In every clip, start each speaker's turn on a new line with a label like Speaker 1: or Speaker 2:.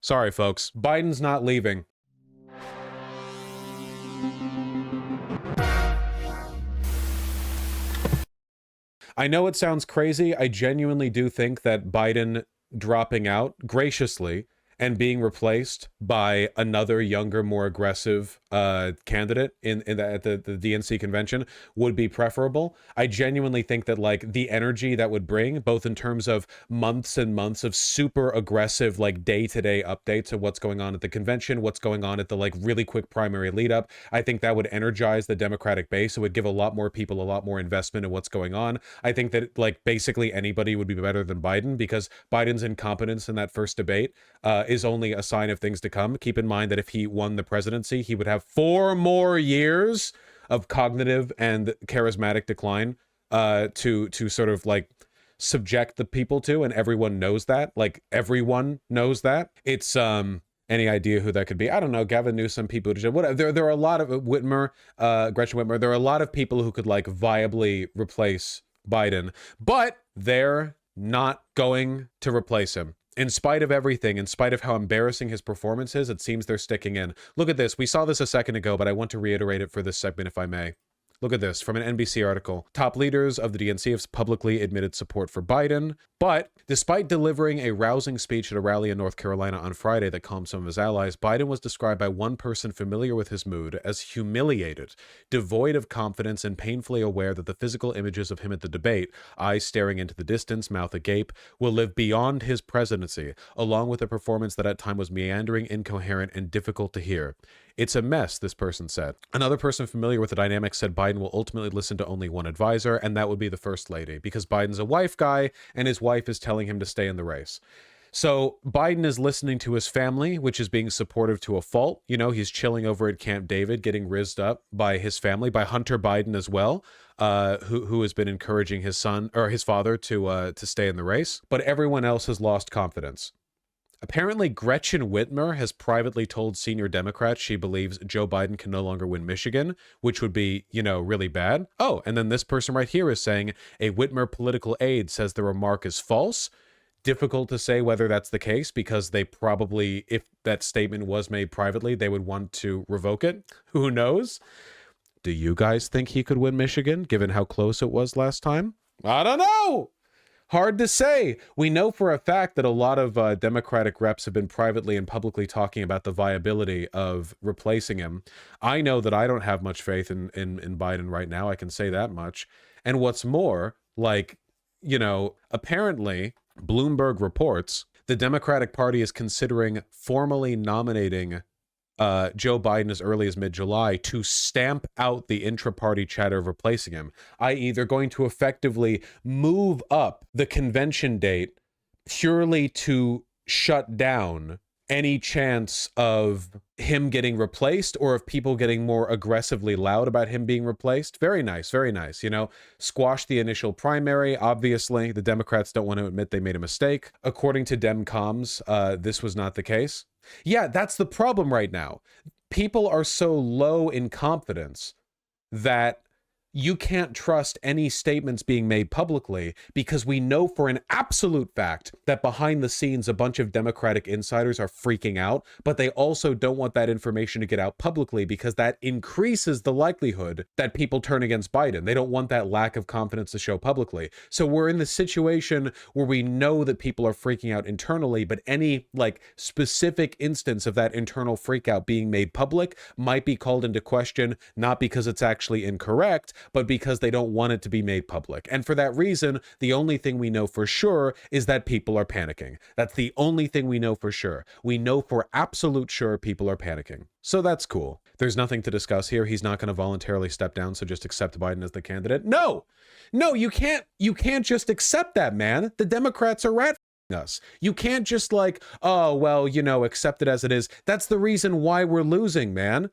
Speaker 1: Sorry, folks. Biden's not leaving. I know it sounds crazy. I genuinely do think that Biden dropping out graciously and being replaced by another younger, more aggressive candidate at the DNC convention would be preferable. I genuinely think that like the energy that would bring, both in terms of months and months of super aggressive like day-to-day updates of what's going on at the convention, what's going on at the like really quick primary lead up, I think that would energize the Democratic base. It would give a lot more people a lot more investment in what's going on. I think that like basically anybody would be better than Biden, because Biden's incompetence in that first debate is only a sign of things to come. Keep in mind that if he won the presidency, he would have 4 more years of cognitive and charismatic decline to sort of like subject the people to, and everyone knows that. Like everyone knows that. It's any idea who that could be? I don't know. Gavin Newsom, people, whatever. There are a lot of Whitmer, Gretchen Whitmer. There are a lot of people who could like viably replace Biden, but they're not going to replace him. In spite of everything, in spite of how embarrassing his performance is, it seems they're sticking in. Look at this. We saw this a second ago, but I want to reiterate it for this segment, if I may. Look at this from an NBC article. Top leaders of the DNC have publicly admitted support for Biden, but despite delivering a rousing speech at a rally in North Carolina on Friday that calmed some of his allies, Biden was described by one person familiar with his mood as humiliated, devoid of confidence, and painfully aware that the physical images of him at the debate, eyes staring into the distance, mouth agape, will live beyond his presidency, along with a performance that at times was meandering, incoherent, and difficult to hear. It's a mess, this person said. Another person familiar with the dynamic said Biden will ultimately listen to only one advisor, and that would be the First Lady, because Biden's a wife guy, and his wife is telling him to stay in the race. So Biden is listening to his family, which is being supportive to a fault. You know, he's chilling over at Camp David, getting rizzed up by his family, by Hunter Biden as well, who has been encouraging his son or his father to stay in the race. But everyone else has lost confidence. Apparently, Gretchen Whitmer has privately told senior Democrats she believes Joe Biden can no longer win Michigan, which would be, you know, really bad. Oh, and then this person right here is saying a Whitmer political aide says the remark is false. Difficult to say whether that's the case, because they probably, if that statement was made privately, they would want to revoke it. Who knows? Do you guys think he could win Michigan, given how close it was last time? I don't know. Hard to say. We know for a fact that a lot of Democratic reps have been privately and publicly talking about the viability of replacing him. I know that I don't have much faith in Biden right now. I can say that much. And what's more, like, you know, apparently Bloomberg reports the Democratic Party is considering formally nominating Joe Biden as early as mid-July to stamp out the intra-party chatter of replacing him, i.e. they're going to effectively move up the convention date purely to shut down any chance of him getting replaced or of people getting more aggressively loud about him being replaced. Very nice, very nice. You know, squash the initial primary. Obviously, the Democrats don't want to admit they made a mistake. According to Demcoms, this was not the case. Yeah, that's the problem right now. People are so low in confidence that you can't trust any statements being made publicly, because we know for an absolute fact that behind the scenes a bunch of Democratic insiders are freaking out, but they also don't want that information to get out publicly because that increases the likelihood that people turn against Biden. They don't want that lack of confidence to show publicly. So we're in the situation where we know that people are freaking out internally, but any like specific instance of that internal freakout being made public might be called into question, not because it's actually incorrect, but because they don't want it to be made public. And for that reason, the only thing we know for sure is that people are panicking. That's the only thing we know for sure. We know for absolute sure people are panicking. So that's cool. There's nothing to discuss here. He's not going to voluntarily step down, so just accept Biden as the candidate. No, you can't just accept that, man. The Democrats are us. You can't just like, oh, well, you know, accept it as it is. That's the reason why we're losing, man.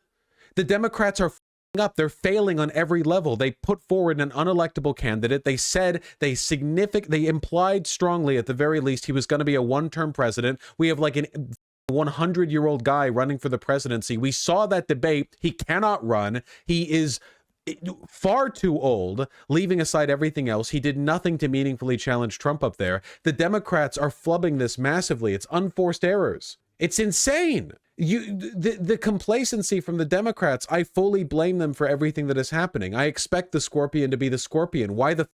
Speaker 1: The Democrats are up. They're failing on every level. They put forward an unelectable candidate. They said they implied strongly at the very least he was going to be a one-term president. We have like an 100-year-old guy running for the presidency. We saw that debate. He cannot run. He is far too old, leaving aside everything else. He did nothing to meaningfully challenge Trump up there. The Democrats are flubbing this massively. It's unforced errors. It's insane. The complacency from the Democrats, I fully blame them for everything that is happening. I expect the scorpion to be the scorpion. Why the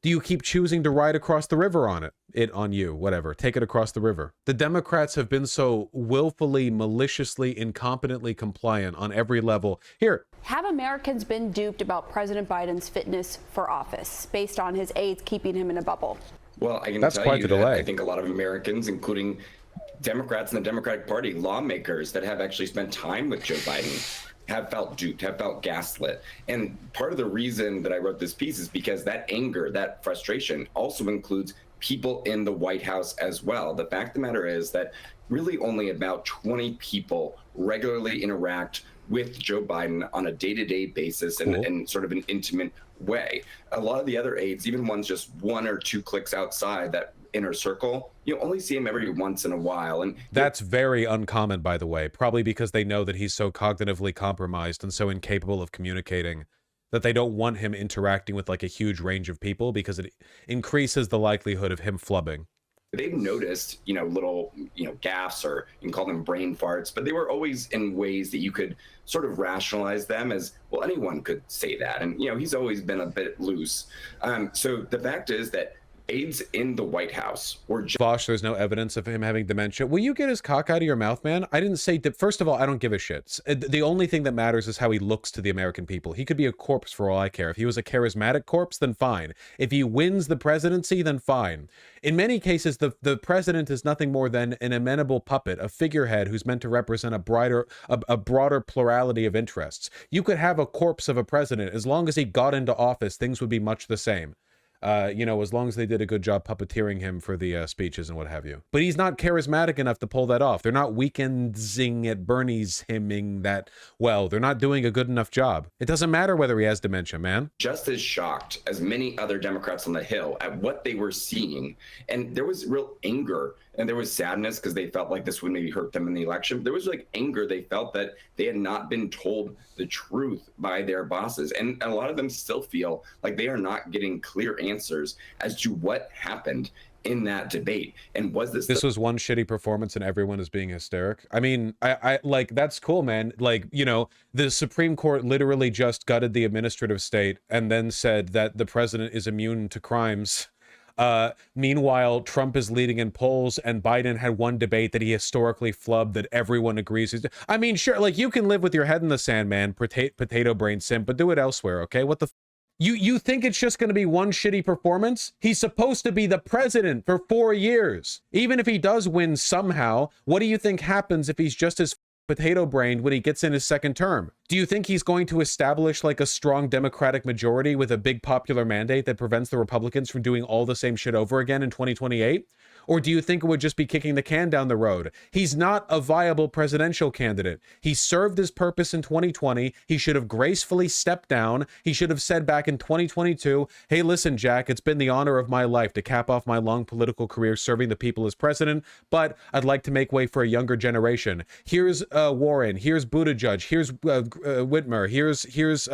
Speaker 1: do you keep choosing to ride across the river on it? On you, whatever. Take it across the river. The Democrats have been so willfully, maliciously, incompetently compliant on every level. Here.
Speaker 2: Have Americans been duped about President Biden's fitness for office based on his aides keeping him in a bubble?
Speaker 3: Well, I can tell you that I think a lot of Americans, including Democrats in the Democratic Party, lawmakers that have actually spent time with Joe Biden, have felt duped, have felt gaslit. And part of the reason that I wrote this piece is because that anger, that frustration also includes people in the White House as well. The fact of the matter is that really only about 20 people regularly interact with Joe Biden on a day-to-day basis and in sort of an intimate way. A lot of the other aides, even ones just 1 or 2 clicks outside that inner circle, you only see him every once in a while. And
Speaker 1: that's very uncommon, by the way, probably because they know that he's so cognitively compromised and so incapable of communicating that they don't want him interacting with like a huge range of people because it increases the likelihood of him flubbing.
Speaker 3: They've noticed, little, gaffes, or you can call them brain farts, but they were always in ways that you could sort of rationalize them as, well, anyone could say that. And, he's always been a bit loose. So the fact is that aides in the White House were
Speaker 1: Vosh, there's no evidence of him having dementia. Will you get his cock out of your mouth, man? I didn't say first of all, I don't give a shit. The only thing that matters is how he looks to the American people. He could be a corpse for all I care. If he was a charismatic corpse, then fine. If he wins the presidency, then fine. In many cases, the president is nothing more than an amenable puppet, a figurehead who's meant to represent a broader plurality of interests. You could have a corpse of a president. As long as he got into office, things would be much the same. As long as they did a good job puppeteering him for the speeches and what have you. But he's not charismatic enough to pull that off. They're not weekendsing at Bernie's hymning that well. They're not doing a good enough job. It doesn't matter whether he has dementia, man.
Speaker 3: Just as shocked as many other Democrats on the Hill at what they were seeing. And there was real anger and there was sadness because they felt like this would maybe hurt them in the election. There was like anger. They felt that they had not been told the truth by their bosses. And a lot of them still feel like they are not getting clear answers as to what happened in that debate. And was this
Speaker 1: was one shitty performance and everyone is being hysteric? I mean, I like, that's cool, man. Like, the Supreme Court literally just gutted the administrative state and then said that the president is immune to crimes. Meanwhile, Trump is leading in polls and Biden had one debate that he historically flubbed that everyone agrees is. I mean, sure, like you can live with your head in the sand, man, potato brain simp, but do it elsewhere, okay? What the You think it's just going to be one shitty performance? He's supposed to be the president for 4 years. Even if he does win somehow, what do you think happens if he's just as potato-brained when he gets in his second term? Do you think he's going to establish like a strong Democratic majority with a big popular mandate that prevents the Republicans from doing all the same shit over again in 2028? Or do you think it would just be kicking the can down the road? He's not a viable presidential candidate. He served his purpose in 2020. He should have gracefully stepped down. He should have said back in 2022, hey, listen, Jack, it's been the honor of my life to cap off my long political career serving the people as president, but I'd like to make way for a younger generation. Here's Warren. Here's Buttigieg. Here's Whitmer. Here's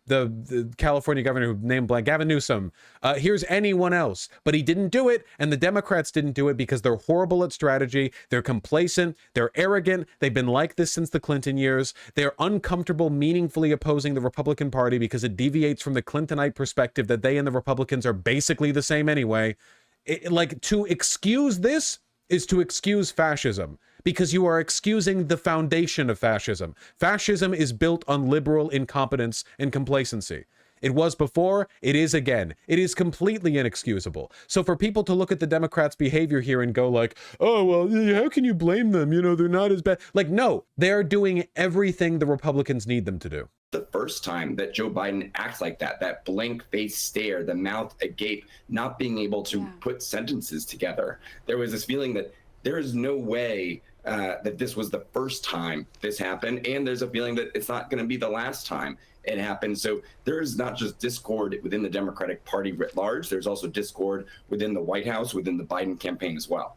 Speaker 1: the California governor who named blank, Gavin Newsom. Here's anyone else. But he didn't do it, and the Democrats didn't do it because they're horrible at strategy, they're complacent, they're arrogant, they've been like this since the Clinton years, they're uncomfortable meaningfully opposing the Republican Party because it deviates from the Clintonite perspective that they and the Republicans are basically the same anyway. To excuse this is to excuse fascism, because you are excusing the foundation of fascism. Fascism is built on liberal incompetence and complacency. It was before, it is again. It is completely inexcusable. So for people to look at the Democrats' behavior here and go like, oh, well, how can you blame them? They're not as bad. Like, no, they're doing everything the Republicans need them to do.
Speaker 3: The first time that Joe Biden acts like that blank face stare, the mouth agape, not being able to put sentences together. There was this feeling that there is no way that this was the first time this happened. And there's a feeling that it's not going to be the last time it happened. So there is not just discord within the Democratic Party writ large. There's also discord within the White House, within the Biden campaign as well.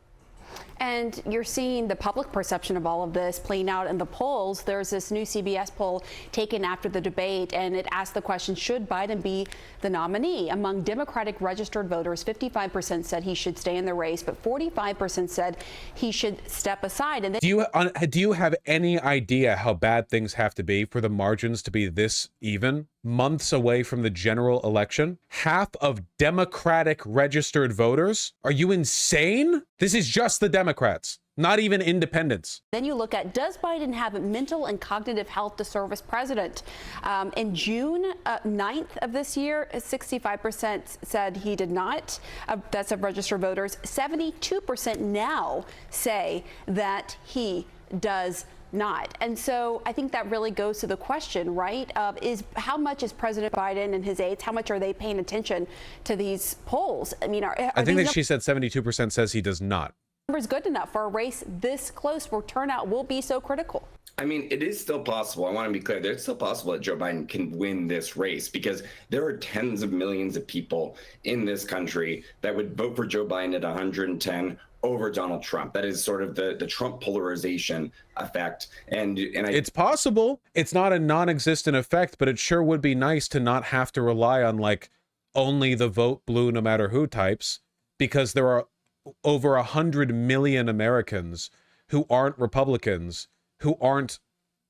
Speaker 2: And you're seeing the public perception of all of this playing out in the polls. There's this new CBS poll taken after the debate, and it asked the question, should Biden be the nominee? Among Democratic registered voters, 55% said he should stay in the race, but 45% said he should step aside. And
Speaker 1: do you have any idea how bad things have to be for the margins to be this even? Months away from the general election? Half of Democratic registered voters? Are you insane? This is just the Democrats, not even independents.
Speaker 2: Then you look at, does Biden have mental and cognitive health to serve as president? In June 9th of this year, 65% said he did not. That's of registered voters. 72% now say that he does not. And so I think that really goes to the question, right, of is how much is President Biden and his aides, how much are they paying attention to these polls? I mean,
Speaker 1: I think that she said 72% says he does not.
Speaker 2: Numbers good enough for a race this close where turnout will be so critical?
Speaker 3: I mean, it is still possible. I want to be clear. It's still possible that Joe Biden can win this race because there are tens of millions of people in this country that would vote for Joe Biden at 110 over Donald Trump. That is sort of the Trump polarization effect. And
Speaker 1: it's possible. It's not a non-existent effect, but it sure would be nice to not have to rely on like only the vote blue no matter who types, because there are over 100 million Americans who aren't Republicans, who aren't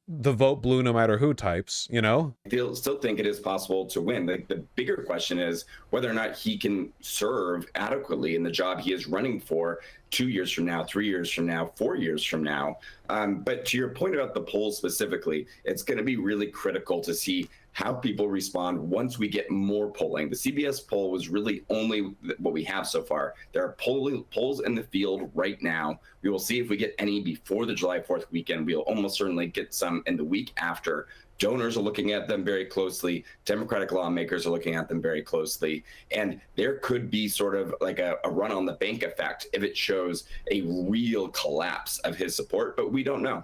Speaker 1: the vote blue no matter who types, you know?
Speaker 3: I still think it is possible to win. The bigger question is whether or not he can serve adequately in the job he is running for 2 years from now, 3 years from now, 4 years from now. But to your point about the polls specifically, it's going to be really critical to see how people respond once we get more polling. The CBS poll was really only what we have so far. There are polls in the field right now. We will see if we get any before the July 4th weekend. We'll almost certainly get some in the week after. Donors are looking at them very closely. Democratic lawmakers are looking at them very closely. And there could be sort of like a run on the bank effect if it shows a real collapse of his support, but we don't know.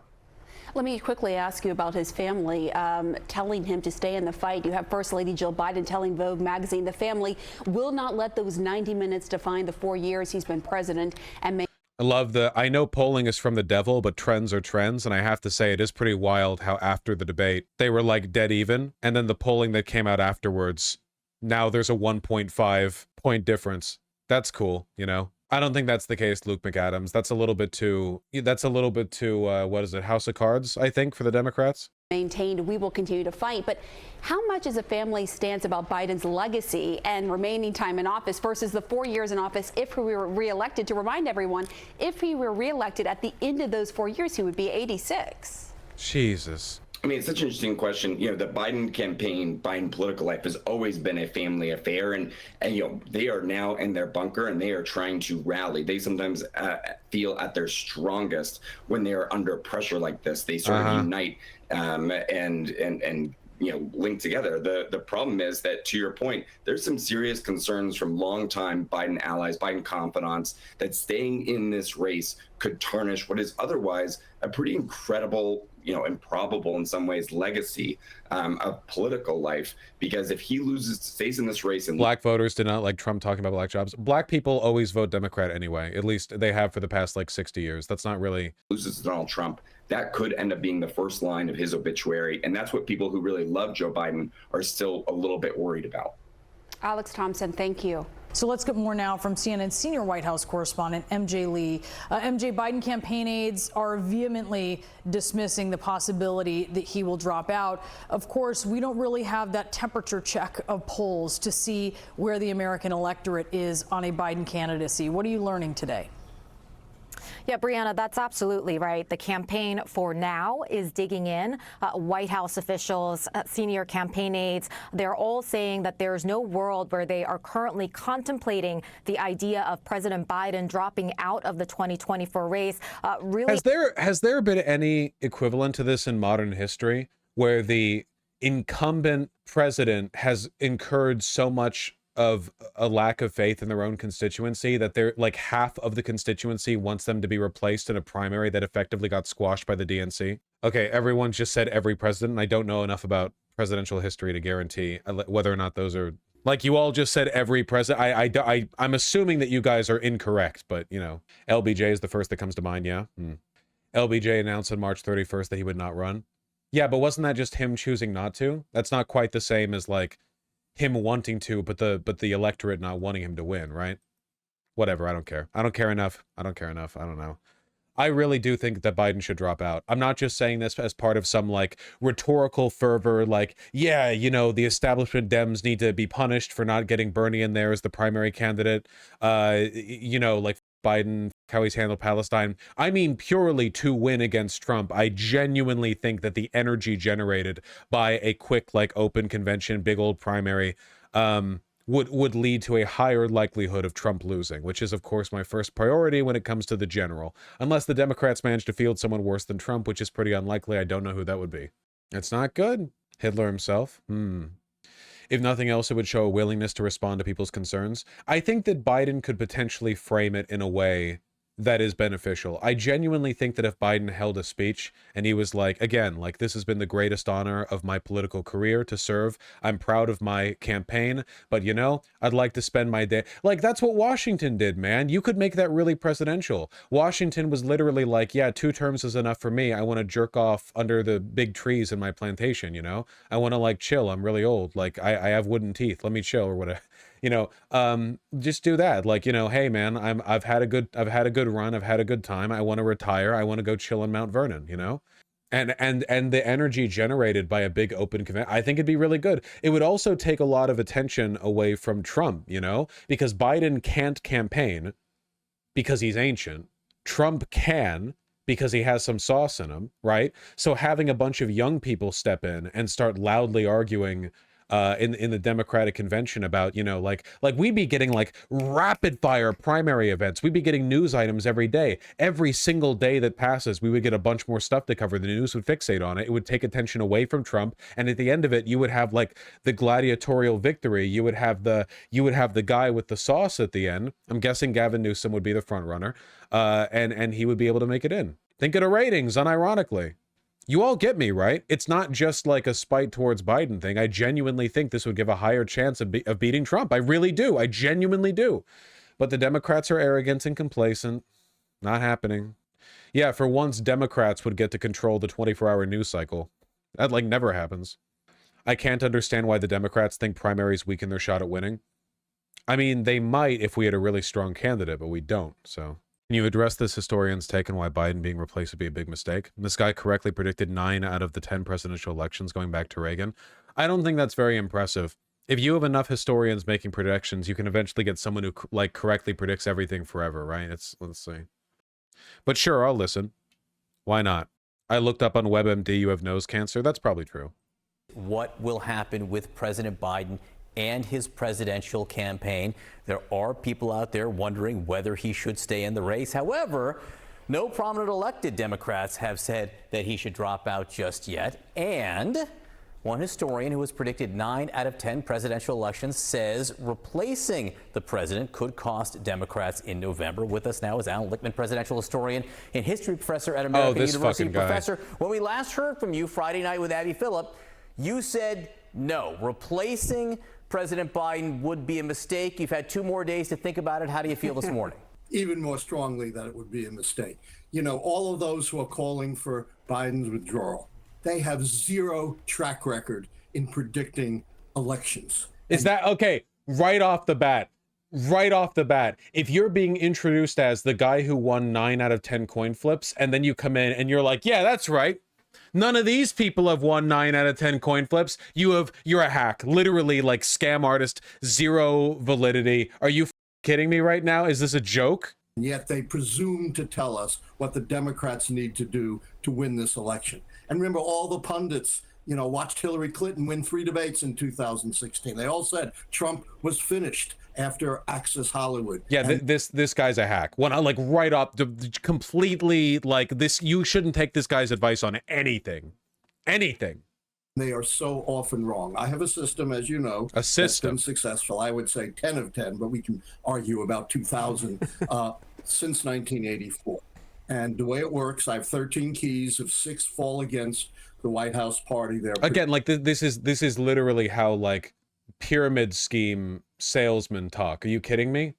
Speaker 2: Let me quickly ask you about his family telling him to stay in the fight. You have First Lady Jill Biden telling Vogue magazine the family will not let those 90 minutes define the 4 years he's been president. And
Speaker 1: I love I know polling is from the devil, but trends are trends. And I have to say, it is pretty wild how after the debate, they were like dead even. And then the polling that came out afterwards, now there's a 1.5 point difference. That's cool, you know? I don't think that's the case, Luke McAdams. That's a little bit too, what is it, House of Cards, I think, for the Democrats?
Speaker 2: Maintained, we will continue to fight. But how much is a family stance about Biden's legacy and remaining time in office versus the 4 years in office if he were reelected? To remind everyone, if he were reelected at the end of those 4 years, he would be 86.
Speaker 1: Jesus.
Speaker 3: I mean, it's such an interesting question. You know, the Biden campaign, Biden political life has always been a family affair. And you know, they are now in their bunker and they are trying to rally. They sometimes feel at their strongest when they are under pressure like this. They sort of unite and you know, link together. The problem is that, to your point, there's some serious concerns from longtime Biden allies, Biden confidants, that staying in this race could tarnish what is otherwise a pretty incredible, you know, improbable in some ways legacy of political life. Because if he stays in this race, and
Speaker 1: black voters did not like Trump talking about black jobs. Black people always vote Democrat anyway. At least they have for the past like 60 years. That's not really
Speaker 3: loses to Donald Trump. That could end up being the first line of his obituary. And that's what people who really love Joe Biden are still a little bit worried about.
Speaker 2: Alex Thompson, thank you.
Speaker 4: So let's get more now from CNN senior White House correspondent MJ Lee. MJ, Biden campaign aides are vehemently dismissing the possibility that he will drop out. Of course, we don't really have that temperature check of polls to see where the American electorate is on a Biden candidacy. What are you learning today?
Speaker 5: Yeah, Brianna, that's absolutely right. The campaign for now is digging in. White House officials, senior campaign aides, they're all saying that there's no world where they are currently contemplating the idea of President Biden dropping out of the 2024 race. Really,
Speaker 1: has there been any equivalent to this in modern history where the incumbent president has incurred so much of a lack of faith in their own constituency that they're like half of the constituency wants them to be replaced in a primary that effectively got squashed by the DNC? Okay, everyone just said every president. I don't know enough about presidential history to guarantee whether or not those are Like you all just said every president. I'm assuming that you guys are incorrect, but you know, LBJ is the first that comes to mind. Yeah. LBJ announced on March 31st that he would not run. Yeah, but wasn't that just him choosing not to? That's not quite the same as like him wanting to, but the electorate not wanting him to win, right? Whatever, I don't care. I don't care enough. I don't care enough. I don't know. I really do think that Biden should drop out. I'm not just saying this as part of some like rhetorical fervor, like, yeah, you know, the establishment Dems need to be punished for not getting Bernie in there as the primary candidate. You know, like Biden, how he's handled Palestine. I mean, purely to win against Trump. I genuinely think that the energy generated by a quick, like, open convention, big old primary, would lead to a higher likelihood of Trump losing, which is, of course, my first priority when it comes to the general. Unless the Democrats manage to field someone worse than Trump, which is pretty unlikely. I don't know who that would be. It's not good. Hitler himself. If nothing else, it would show a willingness to respond to people's concerns. I think that Biden could potentially frame it in a way that is beneficial. I genuinely think that if Biden held a speech and he was like, again, like, this has been the greatest honor of my political career to serve. I'm proud of my campaign, but you know, I'd like to spend my day. Like, that's what Washington did, man. You could make that really presidential. Washington was literally like, yeah, 2 terms is enough for me. I want to jerk off under the big trees in my plantation, you know? I want to like chill. I'm really old. Like I have wooden teeth. Let me chill or whatever. You know, just do that. Like, you know, hey man, I've had a good run. I've had a good time. I want to retire. I want to go chill in Mount Vernon, you know? And the energy generated by a big open convention, I think it'd be really good. It would also take a lot of attention away from Trump, you know, because Biden can't campaign because he's ancient. Trump can because he has some sauce in him, right? So having a bunch of young people step in and start loudly arguing in the Democratic convention about, you know, like we'd be getting like rapid fire primary events. We'd be getting news items every day. Every single day that passes, we would get a bunch more stuff to cover. The news would fixate on it. It would take attention away from Trump. And at the end of it, you would have like the gladiatorial victory. You would have the guy with the sauce at the end. I'm guessing Gavin Newsom would be the front runner. And he would be able to make it in. Think of the ratings, unironically. You all get me, right? It's not just like a spite towards Biden thing. I genuinely think this would give a higher chance of beating Trump. I really do. I genuinely do. But the Democrats are arrogant and complacent. Not happening. Yeah, for once, Democrats would get to control the 24-hour news cycle. That, like, never happens. I can't understand why the Democrats think primaries weaken their shot at winning. I mean, they might if we had a really strong candidate, but we don't, so... Can you address this historian's take on why Biden being replaced would be a big mistake? This guy correctly predicted 9 out of the 10 presidential elections going back to Reagan. I don't think that's very impressive. If you have enough historians making predictions, you can eventually get someone who like correctly predicts everything forever, right? Let's see. But sure, I'll listen. Why not? I looked up on WebMD you have nose cancer. That's probably true.
Speaker 6: What will happen with President Biden and his presidential campaign? There are people out there wondering whether he should stay in the race. However, no prominent elected Democrats have said that he should drop out just yet. And one historian who has predicted 9 out of 10 presidential elections says replacing the president could cost Democrats in November. With us now is Alan Lickman, presidential historian and history professor at American University. Professor, when we last heard from you Friday night with Abby Phillip, you said no, replacing President Biden would be a mistake. You've had 2 more days to think about it. How do you feel this morning?
Speaker 7: Even more strongly that it would be a mistake. You know, all of those who are calling for Biden's withdrawal, they have 0 track record in predicting elections.
Speaker 1: Is that okay? Right off the bat, if you're being introduced as the guy who won 9 out of 10 coin flips, and then you come in and you're like, yeah, that's right. None of these people have won 9 out of 10 coin flips. You're a hack. Literally, like, scam artist, 0 validity. Are you kidding me right now? Is this a joke?
Speaker 7: And yet they presume to tell us what the Democrats need to do to win this election. And remember, all the pundits, you know, watched Hillary Clinton win 3 debates in 2016. They all said Trump was finished after Access Hollywood.
Speaker 1: Yeah, this guy's a hack. Like right up, completely like this. You shouldn't take this guy's advice on anything.
Speaker 7: They are so often wrong. I have a system, as you know,
Speaker 1: that's been
Speaker 7: successful. I would say 10 of 10, but we can argue about 2000 since 1984. And the way it works, I have 13 keys. If 6 fall against the White House party, there.
Speaker 1: Again, like this is literally how like pyramid scheme salesman talk. Are you kidding me?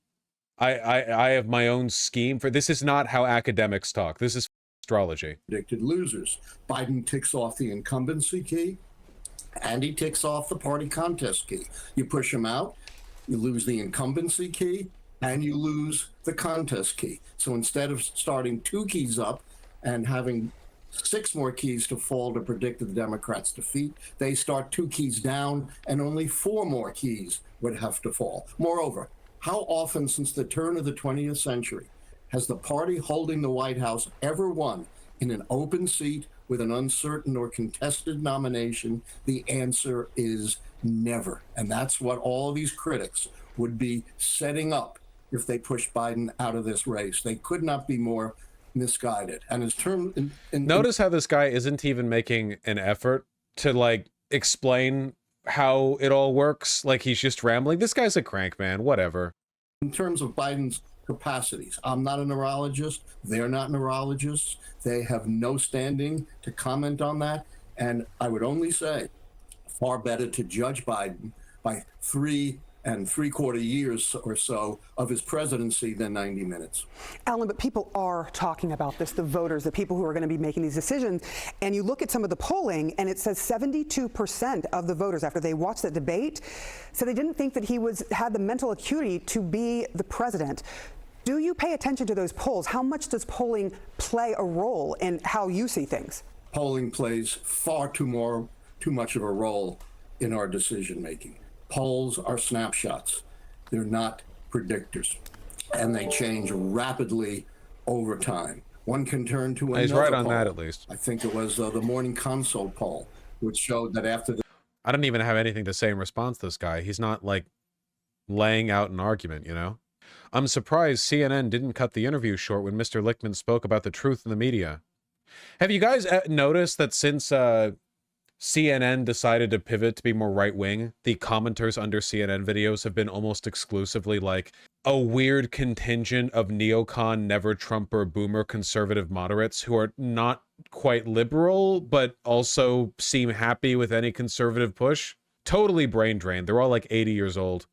Speaker 1: I have my own scheme for this. Is not how academics talk. This is astrology.
Speaker 7: Predicted losers. Biden ticks off the incumbency key and he ticks off the party contest key. You push him out, you lose the incumbency key and you lose the contest key. So instead of starting 2 keys up and having 6 more keys to fall to predict the Democrats' defeat, they start 2 keys down and only 4 more keys would have to fall. Moreover, how often since the turn of the 20th century has the party holding the White House ever won in an open seat with an uncertain or contested nomination? The answer is never. And that's what all these critics would be setting up if they push Biden out of this race. They could not be more misguided. And his term
Speaker 1: notice how this guy isn't even making an effort to like explain how it all works. Like he's just rambling. This guy's a crank, man. Whatever.
Speaker 7: In terms of Biden's capacities, I'm not a neurologist. They're not neurologists. They have no standing to comment on that. And I would only say far better to judge Biden by 3 3/4 years or so of his presidency than 90 minutes.
Speaker 8: Alan, but people are talking about this, the voters, the people who are going to be making these decisions. And you look at some of the polling and it says 72% of the voters, after they watched the debate, said they didn't think that he had the mental acuity to be the president. Do you pay attention to those polls? How much does polling play a role in how you see things?
Speaker 7: Polling plays far too much of a role in our decision making. Polls are snapshots. They're not predictors, and they change rapidly over time. One can turn to another
Speaker 1: He's right on
Speaker 7: poll.
Speaker 1: that, at least.
Speaker 7: I think it was the Morning Consult poll, which showed that after the
Speaker 1: I don't even have anything to say in response to this guy. He's not like laying out an argument, you know? I'm surprised CNN didn't cut the interview short when Mr. Lickman spoke about the truth in the media. Have you guys noticed that since CNN decided to pivot to be more right-wing, the commenters under CNN videos have been almost exclusively like a weird contingent of neocon, never-Trumper, boomer, conservative moderates who are not quite liberal, but also seem happy with any conservative push? Totally brain drained. They're all like 80 years old.